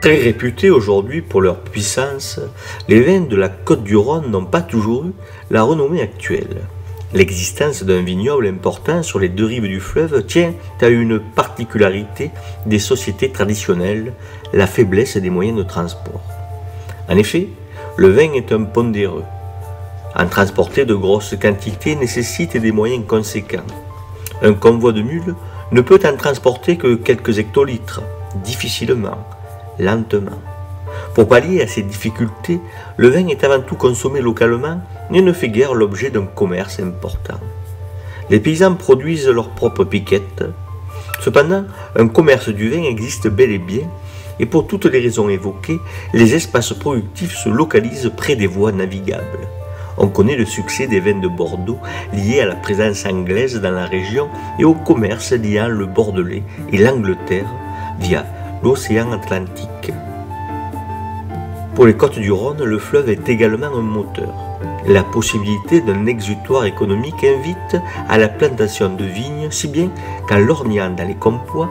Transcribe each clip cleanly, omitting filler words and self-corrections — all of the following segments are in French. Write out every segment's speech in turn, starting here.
Très réputés aujourd'hui pour leur puissance, les vins de la Côte-du-Rhône n'ont pas toujours eu la renommée actuelle. L'existence d'un vignoble important sur les deux rives du fleuve tient à une particularité des sociétés traditionnelles, la faiblesse des moyens de transport. En effet, le vin est un pondéreux. En transporter de grosses quantités nécessite des moyens conséquents. Un convoi de mules ne peut en transporter que quelques hectolitres, difficilement, lentement. Pour pallier à ces difficultés, le vin est avant tout consommé localement et ne fait guère l'objet d'un commerce important. Les paysans produisent leurs propres piquettes. Cependant, un commerce du vin existe bel et bien, et pour toutes les raisons évoquées, les espaces productifs se localisent près des voies navigables. On connaît le succès des vins de Bordeaux liés à la présence anglaise dans la région et au commerce liant le Bordelais et l'Angleterre via l'océan Atlantique. Pour les côtes du Rhône, le fleuve est également un moteur. La possibilité d'un exutoire économique invite à la plantation de vignes, si bien qu'en lorgnant dans les compois,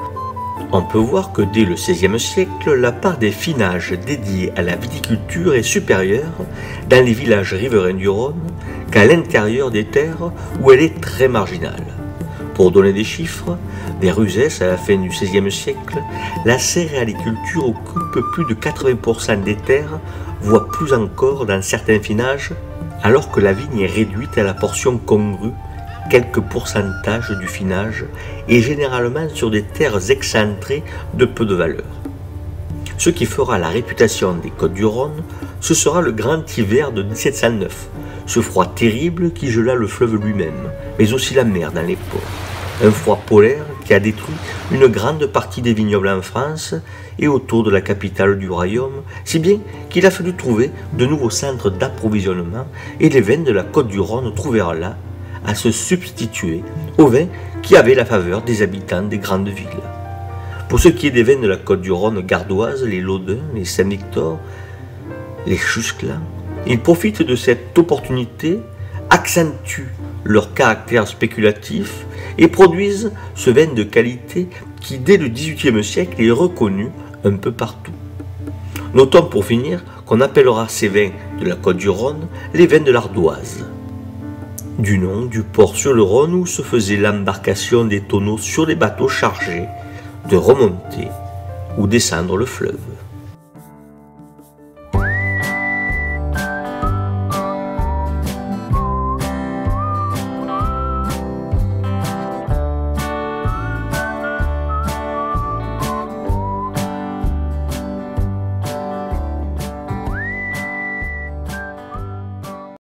on peut voir que dès le XVIe siècle, la part des finages dédiés à la viticulture est supérieure dans les villages riverains du Rhône qu'à l'intérieur des terres où elle est très marginale. Pour donner des chiffres, vers Uzès à la fin du XVIe siècle, la céréaliculture occupe plus de 80% des terres, voire plus encore dans certains finages, alors que la vigne est réduite à la portion congrue, quelques pourcentages du finage, et généralement sur des terres excentrées de peu de valeur. Ce qui fera la réputation des Côtes-du-Rhône, ce sera le grand hiver de 1709, ce froid terrible qui gela le fleuve lui-même, mais aussi la mer dans les ports. Un froid polaire qui a détruit une grande partie des vignobles en France et autour de la capitale du royaume, si bien qu'il a fallu trouver de nouveaux centres d'approvisionnement et les vins de la Côte-du-Rhône trouvèrent là à se substituer aux vins qui avaient la faveur des habitants des grandes villes. Pour ce qui est des vins de la Côte-du-Rhône gardoise, les Laudins, les Saint-Victor, les Chusclans, ils profitent de cette opportunité, accentuent leur caractère spéculatif et produisent ce vin de qualité qui, dès le XVIIIe siècle, est reconnu un peu partout. Notons pour finir qu'on appellera ces vins de la Côte-du-Rhône les vins de l'Ardoise, du nom du port sur le Rhône où se faisait l'embarcation des tonneaux sur les bateaux chargés de remonter ou descendre le fleuve.